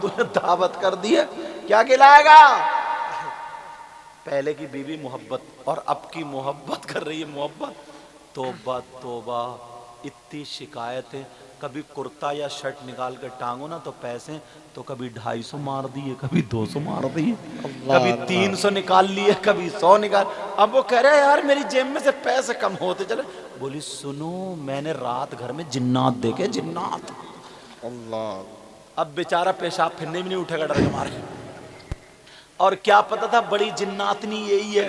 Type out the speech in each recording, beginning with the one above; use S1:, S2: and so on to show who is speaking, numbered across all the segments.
S1: تجھے دعوت کر دی ہے، کیا کھلائے گا؟ پہلے کی بیوی محبت اور اب کی محبت کر رہی ہے محبت. توبہ توبہ، اتنی شکایتیں. کبھی کرتا یا شرٹ نکال کر ٹانگو نا تو پیسے تو کبھی 250 مار دیے، کبھی 200 مار دیے، کبھی 300 نکال لیے، کبھی 100 نکال. اب وہ کہہ رہے یار میری جیب میں سے پیسے کم ہوتے چلے. بولی سنو میں نے رات گھر میں جنات دیکھے، جنات.
S2: اللہ.
S1: اب بیچارہ پیشاب پھرنے بھی نہیں اٹھے گا ڈر کے مارے. اور کیا پتا تھا بڑی جناتنی یہی ہے.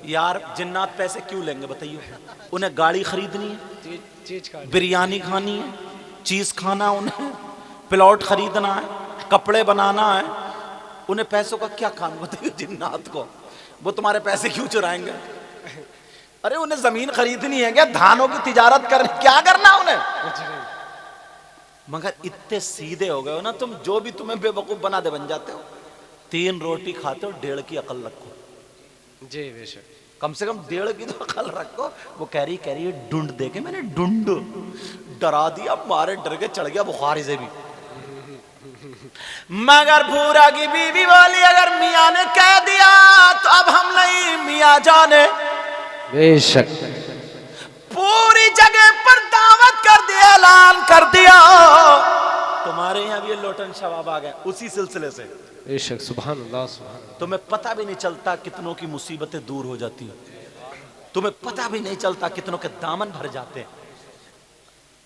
S1: یار جنات پیسے کیوں لیں گے بتائیے؟ انہیں گاڑی خریدنی ہے، بریانی کھانی ہے، چیز کھانا، انہیں پلاٹ خریدنا ہے، کپڑے بنانا ہے. انہیں پیسوں کا کیا کام بتائیے جنات کو؟ وہ تمہارے پیسے کیوں چرائیں گے؟ ارے انہیں زمین خریدنی ہے کیا؟ دھانوں کی تجارت کرنی، کیا کرنا انہیں؟ مگر اتنے سیدھے ہو گئے ہو نا تم، جو بھی تمہیں بے وقوف بنا دے بن جاتے ہو. 3 روٹی کھاتے ہو، 1.5 کی عقل رکھو.
S3: جی بے شک.
S1: کم سے کم 1.5 کی تو عقل رکھو. وہ کہہ رہی ہے ڈنڈ دے کے میں نے ڈنڈ ڈرا دیا، مارے ڈر کے چڑھ گیا بخاری سے بھی. مگر بھورا کی بیوی بولی اگر میاں نے کہہ دیا تو اب ہم نہیں میاں جانے.
S3: بے شک.
S1: پوری جگہ پر دعوت کر دیا، اعلان کر دیا. تمہارے یہاں بھی یہ لوٹن شباب آ گئے اسی سلسلے سے.
S3: بے شک. سبحان اللہ سبحان اللہ.
S1: تمہیں پتہ بھی نہیں چلتا کتنوں کی مصیبتیں دور ہو جاتی ہیں، تمہیں پتہ بھی نہیں چلتا کتنوں کے دامن بھر جاتے ہیں.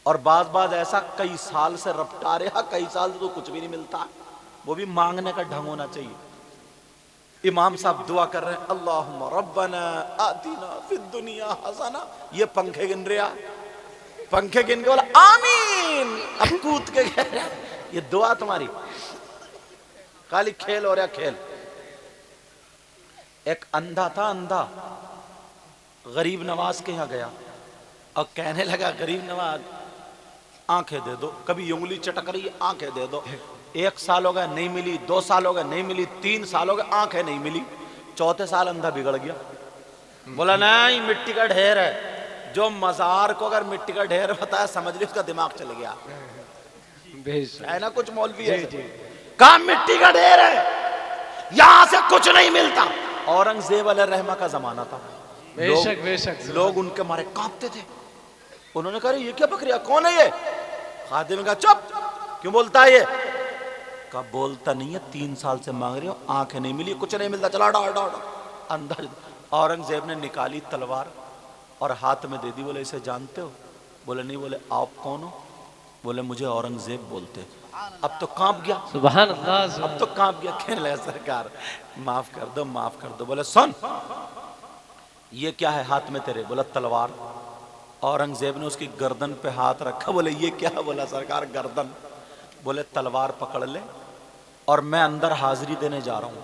S1: اور بعض ایسا کئی سال سے رپٹا رہا، کئی سال سے تو کچھ بھی نہیں ملتا. وہ بھی مانگنے کا ڈھنگ ہونا چاہیے. امام صاحب دعا کر رہے ہیں اللہم ربنا آتنا فی الدنیا حسنہ. یہ پنکھے گن رہا، پنکھے گن کے بولا آمین. اب کود کے کہہ رہے ہیں یہ دعا تمہاری خالی کھیل ہو رہا کھیل. ایک اندھا تھا، اندھا غریب نواز کے یہاں گیا اور کہنے لگا غریب نواز آنکھیں دے دو. کبھی انگلی چٹک رہی ہے آنکھیں دے دو. 1 سال ہو گیا نہیں ملی، 2 سال ہو گیا نہیں ملی، 3 سال ہو گئے آنکھیں نہیں ملی. 4تھے سال اندھا بگڑ گیا. بولا نہیں مٹی کا ڈھیر ہے. جو مزار کو اگر مٹی کا ڈھیر بتایا سمجھ لی اس کا دماغ چل گیا.
S3: بے شک.
S1: ہے نا کچھ مولوی ہے کہاں مٹی کا ڈھیر ہے، یہاں سے کچھ نہیں ملتا. اورنگزیب علیہ الرحمہ کا زمانہ تھا.
S3: بے شک بے شک.
S1: لوگ ان کے مارے کانپتے تھے. انہوں نے کہا یہ کیا بکریا، کون ہے یہ؟ خادم نے کہا چپ، کیوں بولتا ہے یہ؟ کہا بولتا نہیں ہے، 3 سال سے مانگ رہی ہوں، آنکھیں نہیں ملی، کچھ نہیں ملتا، چلا ڈاڑ ڈاڑ. اندر اورنگزیب نے نکالی تلوار اور ہاتھ میں دے دی. بولے اسے جانتے ہو؟ بولے نہیں. بولے آپ کون ہو؟ بولے مجھے اورنگزیب بولتے. اب تو کانپ گیا،
S3: سبحان اللہ.
S1: اب تو کانپ گیا. کہنے لگا سرکار معاف کر دو معاف کر دو. بولے سن یہ کیا ہے ہاتھ میں تیرے؟ بولا تلوار. اورنگزیب نے اس کی گردن پہ ہاتھ رکھا. بولے یہ کیا ہے؟ بولا سرکار گردن. بولے تلوار پکڑ لے اور میں اندر حاضری دینے جا رہا ہوں.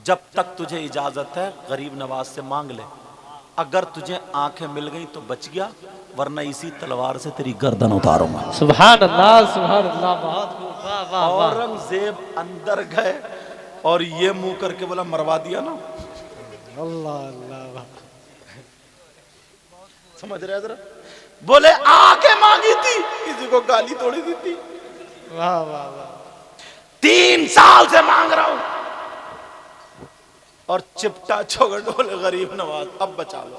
S1: جب تک تجھے اجازت ہے غریب نواز سے مانگ لے. اگر تجھے آنکھیں مل گئیں تو بچ گیا، ورنہ اسی تلوار سے تیری گردن اتاروں گا.
S3: سبحان اللہ سبحان اللہ. بہت خوب. واہ واہ واہ.
S1: اورنگزیب اندر گئے اور یہ منہ کر کے بولا مروا دیا نا.
S3: اللہ اللہ.
S1: سمجھ رہے ذرا؟ بولے آ کے مانگی تھی، کسی کو گالی توڑی دی تھی.
S3: واہ واہ واہ.
S1: 3 سال سے مانگ رہا ہوں اور چپٹا چوگٹ. بولے غریب نواز اب بچا لو،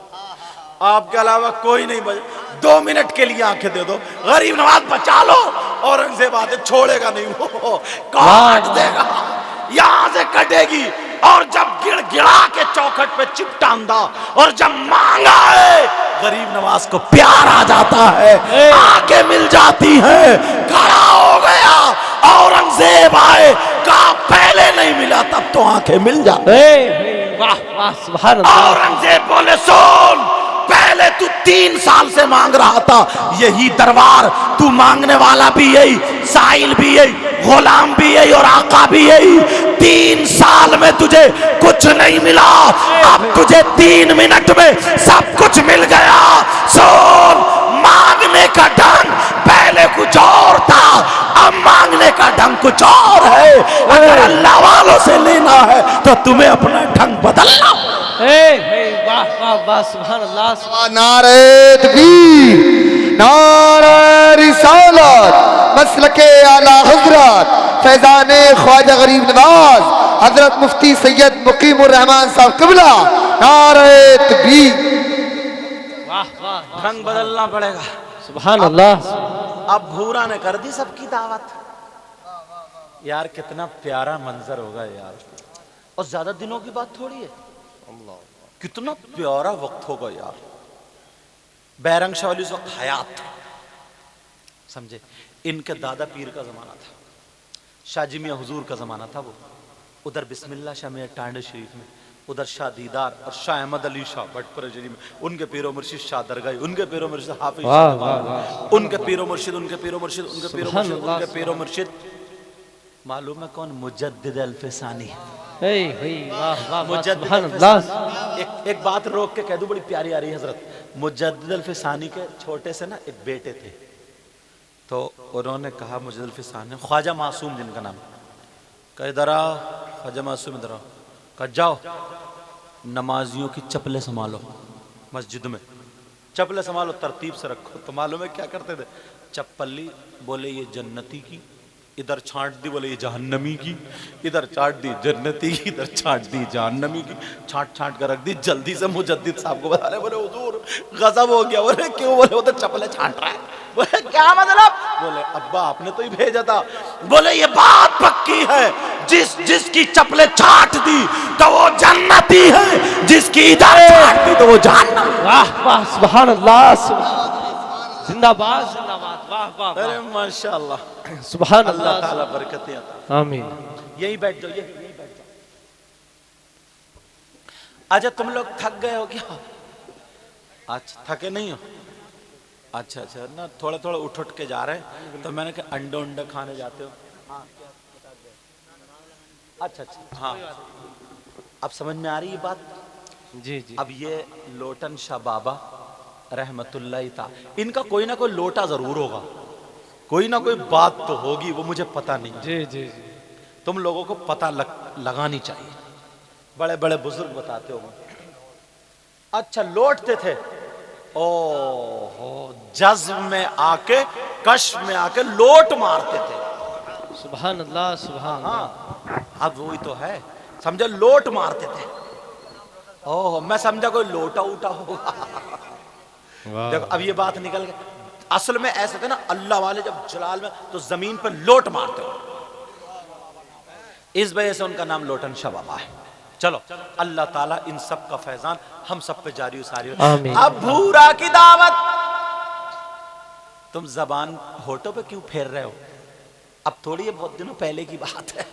S1: آپ کے علاوہ کوئی نہیں بچ. 2 منٹ کے لیے آنکھیں دے دو. غریب نواز بچا لو. اورنگزیب آتے چھوڑے گا نہیں، وہ کاٹ دے گا، یہاں سے کٹے گی. اور جب گڑ گڑا کے چوکھٹ پہ چپٹا اندھا اور جب مانگا ہے غریب نواز کو پیار آ جاتا ہے، آنکھیں مل جاتی ہیں. کھڑا ہو گیا. اورنگزیب آئے کہا پہلے نہیں ملا تب تو آنکھیں مل جاتی.
S3: واہ واہ سبحان اللہ.
S1: اورنگزیب بولے سن پہلے تو 3 سال سے مانگ رہا تھا، یہی دربار تو مانگنے والا بھی یہی، سائل بھی یہی، غلام بھی یہی اور آقا بھی یہی. 3 سال میں تجھے کچھ نہیں ملا، اب تجھے 3 منٹ میں سب کچھ مل گیا. سن مانگنے کا ڈھنگ پہلے کچھ اور تھا، اب مانگنے کا ڈھنگ کچھ اور ہے. اگر اللہ والوں سے لینا ہے تو تمہیں اپنا ڈھنگ بدلنا.
S3: واہ واہ واہ سبحان اللہ.
S2: نعرہ تکبیر، نعرہ رسالت، مسلک اعلی حضرت فیضان خواجہ غریب نواز حضرت مفتی سید مقیم الرحمان صاحب قبلہ نعرہ تکبیر۔
S3: واہ واہ
S1: رنگ بدلنا پڑے گا۔
S3: سبحان اللہ۔
S1: اب بھورا نے کر دی سب کی دعوت۔ یار کتنا پیارا منظر ہوگا یار، اور زیادہ دنوں کی بات تھوڑی ہے، کتنا پیارا وقت ہوگا یار۔ بیرنگ شاہ ولی اس وقت حیات تھا، سمجھے؟ ان کے دادا پیر کا زمانہ تھا، شاہ جی میاں حضور کا زمانہ تھا، وہ ادھر بسم اللہ شاہ میاں ٹانڈے شریف میں، ادھر شاہ دیدار اور شاہ احمد علی شاہ بٹ پر شریف میں، ان کے پیر و مرشد شاہ درگاہی، ان کے پیر و مرشد حافظ شاہ دیوان، ان کے پیر و مرشد، ان کے پیر و مرشد، ان کے پیر و مرشد، ان کے پیر و مرشد۔ معلوم ہے کون؟ مجدد الفسانی۔
S3: واہ واہ
S1: مجدد
S3: سبحان اللہ۔
S1: ایک بات روک کے کہہ دوں، بڑی پیاری آ رہی ہے حضرت۔ مجدد الفسانی کے چھوٹے سے نا ایک بیٹے تھے، تو انہوں نے کہا مجدد الفسانی، خواجہ معصوم جن کا نام، کہ ادھر آؤ خواجہ معصوم، ادھر آؤ، کہ جاؤ نمازیوں کی چپلیں سنبھالو، مسجد میں چپلیں سنبھالو، ترتیب سے رکھو۔ تو معلوم ہے کیا کرتے تھے؟ چپل لی، بولے یہ جنتی کی، ادھر چھانٹ دی، بولے یہ جہنمی کی، ادھر چاٹ دی جنتی کی، ادھر چھانٹ دی جہنمی کی، چھانٹ چھانٹ کر رکھ دی۔ جلدی سے مجدد صاحب کو بتا رہے، بولے حضور غضب ہو گیا۔ بولے کیوں؟ بولے وہ تو چپلیں چھانٹ رہا ہے۔ بولے کیا مطلب؟ بولے ابا آپ نے تو ہی بھیجا تھا۔ بولے یہ بات پکی ہے، جس کی چپلیں چھانٹ دی تو وہ جنتی ہے، جس کی ادھر چھانٹ دی تو وہ جہنم۔
S3: واہ واہ سبحان اللہ، زندہ باد زندہ باد، واہ واہ
S1: ارے ماشاءاللہ،
S3: سبحان
S1: اللہ
S3: اللہ۔
S1: تعالیٰ برکتیں عطا۔
S3: آمین۔
S1: یہی بیٹھ جاؤ، یہی بیٹھ جاؤ۔ اچھا تم لوگ تھک گئے ہو کیا؟ اچھا تھکے نہیں ہو؟ اچھا اچھا، نا تھوڑا تھوڑا اٹھ کے جا رہے ہیں، تو میں نے کہا انڈے کھانے جاتے ہو؟ اچھا اچھا، ہاں اب سمجھ میں آ رہی ہے بات؟
S3: جی جی۔
S1: اب یہ لوٹن شاہ بابا رحمت اللہ تعالی، ان کا کوئی نہ کوئی لوٹا ضرور ہوگا، کوئی نہ کوئی بات تو ہوگی، وہ مجھے پتہ نہیں۔
S3: جی جی جی۔
S1: تم لوگوں کو پتہ لگانی چاہیے، بڑے بڑے بزرگ بتاتے ہو۔ اچھا لوٹتے تھے، اوہ جذب میں آ کے، کش میں آ کے لوٹ مارتے تھے۔
S3: سبحان اللہ سبحان اللہ۔
S1: ہاں اب وہی تو ہے، سمجھے؟ لوٹ مارتے تھے۔ اوہ میں سمجھا کوئی لوٹا اوٹا ہوگا۔ دیکھو اب یہ بات نکل گئی، اصل میں ایسے تھے نا اللہ والے، جب جلال میں تو زمین پر لوٹ مارتے ہو، اس وجہ سے ان کا نام لوٹن شاہ بابا ہے۔ چلو اللہ تعالیٰ ان سب کا فیضان ہم سب پہ جاری و ساری ہو۔
S3: آمین۔
S1: اب بھورا کی دعوت، تم زبان ہوٹوں پہ کیوں پھیر رہے ہو؟ اب تھوڑی ہے، بہت دنوں پہلے کی بات ہے۔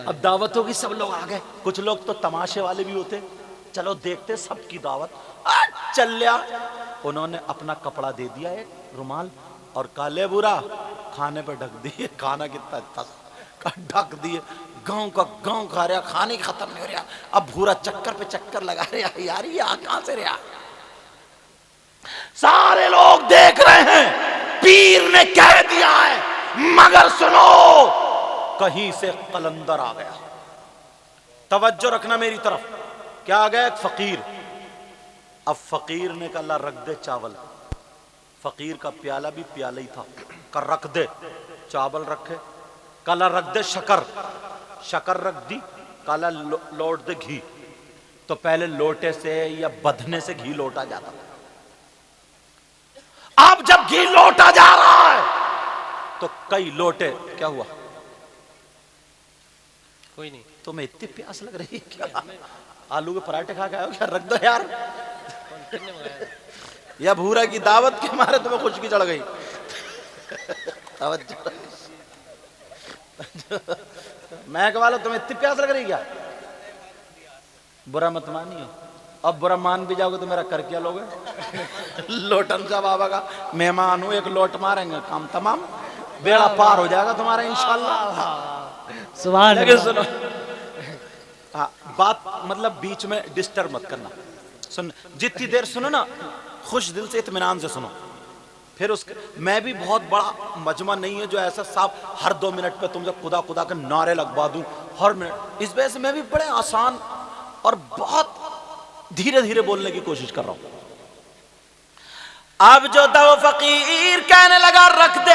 S1: اب دعوتوں کی سب لوگ آ گئے، کچھ لوگ تو تماشے والے بھی ہوتے، چلو دیکھتے سب کی دعوت۔ چل لیا، انہوں نے اپنا کپڑا دے دیا ایک رومال، اور کالے برا کھانے پہ ڈھک دیے، کھانا کتنا ڈھک دیے، گاؤں کا گاؤں کھا رہا، کھانے ختم نہیں ہو رہا۔ اب بھورا چکر پہ چکر لگا رہا، یار یہ کہاں سے رہا؟ سارے لوگ دیکھ رہے ہیں، پیر نے کہہ دیا ہے، مگر سنو، کہیں سے قلندر آ گیا۔ توجہ رکھنا میری طرف، کیا آ گیا؟ ایک فقیر۔ اب فقیر نے کہا اللہ رکھ دے چاول، فقیر کا پیالہ بھی پیالہ ہی تھا، کہا رکھ دے چاول، رکھے، کہا اللہ رکھ دے شکر، شکر رکھ دی، کہا اللہ لوٹ دے گھی۔ تو پہلے لوٹے سے یا بدھنے سے گھی لوٹا جاتا تھا، اب جب گھی لوٹا جا رہا ہے تو کئی لوٹے، کیا ہوا؟
S3: کوئی نہیں۔
S1: تمہیں اتنی پیاس لگ رہی ہے کیا؟ آلو کے پراٹھے کھا کے آئے ہو کیا؟ رکھ دو یار، یا بھورا کی دعوت کے مارے تمہیں خشکی چڑھ گئی؟ میں کہا تمہیں اتنی پیاس لگ رہی کیا؟ برا مت مانی ہو، اب برا مان بھی جاؤ گے تو میرا کر کیا لوگے؟ لوٹن شاہ بابا کا مہمان ہوں، ایک لوٹ ماریں گے کام تمام، بیڑا پار ہو جائے گا تمہارا انشاءاللہ۔
S3: سبحان
S1: لیکن
S3: اللہ۔
S1: سنو، بات مطلب بیچ میں ڈسٹرب مت کرنا، سن جتنی دیر سنو نا خوش دل سے اطمینان سے سنو، پھر اس میں بھی بہت بڑا مجمع نہیں ہے جو ایسا صاحب ہر 2 منٹ پہ تم سے خدا خدا کے نعرے لگوا دوں ہر منٹ، اس وجہ سے میں بھی بڑے آسان اور بہت دھیرے دھیرے بولنے کی کوشش کر رہا ہوں۔ اب جو تھا وہ فقیر کہنے لگا رکھ دے،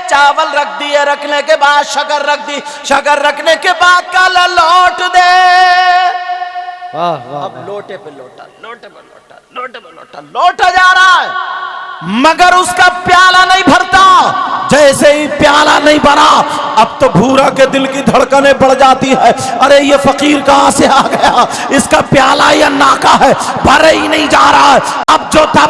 S1: چاول رکھ دیے، رکھنے کے بعد شکر رکھ دی، شکر رکھنے کے بعد کالا لوٹ دے۔ اب لوٹے پہ لوٹا، لوٹے پہ لوٹا، لوٹے پہ لوٹا، لوٹا جا رہا ہے مگر اس کا پیالہ نہیں بھرتا۔ جیسے ہی پیالہ نہیں بھرا اب تو بھورا کے دل کی دھڑکنیں بڑھ جاتی ہے، ارے یہ فقیر کہاں سے آ گیا، اس کا پیالہ یا ناکا ہے، بھرے ہی نہیں جا رہا ہے۔ اب جو تھا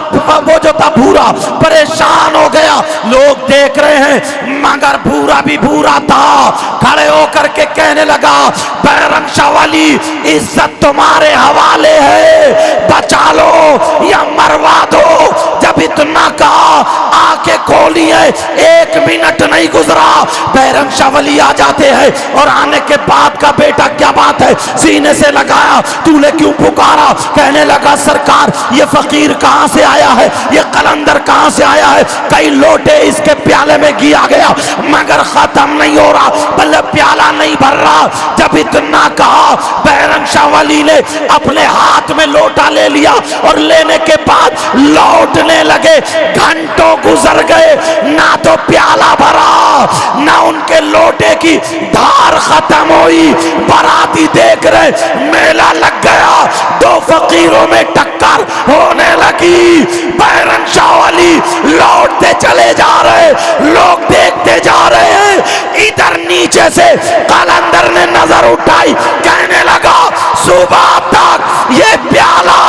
S1: وہ جو تھا بھورا پریشان ہو گیا، لوگ دیکھ رہے ہیں مگر بھورا بھی بھورا تھا، کھڑے ہو کر کے کہنے لگا بیرنگ شاہ ولی عزت تمہارے حوالے ہے، بچا لو یا مروا دو۔ جب اتنا کہا آنکھیں کھولی ہے، 1 منٹ نہیں گزرا بیرنگ شاہ ولی آ جاتے ہیں، اور آنے کے بعد کا بیٹا کیا بات ہے، سینے سے لگایا، تو نے کیوں پکارا؟ کہنے لگا سرکار یہ فقیر کہاں سے آیا ہے، یہ قلندر کہاں سے آیا ہے، کئی لوٹے اس کے پیالے میں گیا گیا مگر ختم نہیں ہو رہا، بلے پیالہ نہیں بھر رہا۔ جب اتنا کہا بیرنگ شاہ ولی نے اپنے ہاتھ میں لوٹا لے لیا، اور لینے کے بعد لوٹنے لگے۔ گھنٹوں گزر گئے، نہ تو پیالہ بھرا نہ ان کے لوٹے کی دھار ختم ہوئی۔ باراتی دیکھ رہے میلہ لگ گیا، 2 فقیروں میں ٹکر ہونے لگی۔ بیرنگ شاہ ولی لوٹتے چلے جا رہے، لوگ دیکھتے جا رہے ہیں۔ ادھر نیچے سے قلندر نے نظر اٹھائی، کہنے لگا صبح تک یہ پیالہ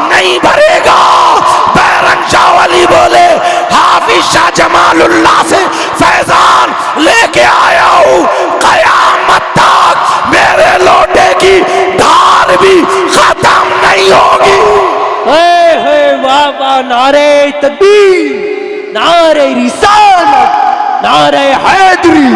S1: نہیں بھرے گا۔ بیرنگ شاہ ولی بولے حافظ شاہ جمال اللہ سے فیضان لے کے آیا ہوں، قیامت تک میرے لوٹے کی دھار بھی ختم نہیں ہوگی۔
S3: واہ واہ، نعرہ تکبیر، نعرہ رسالت، نعرہ حیدری۔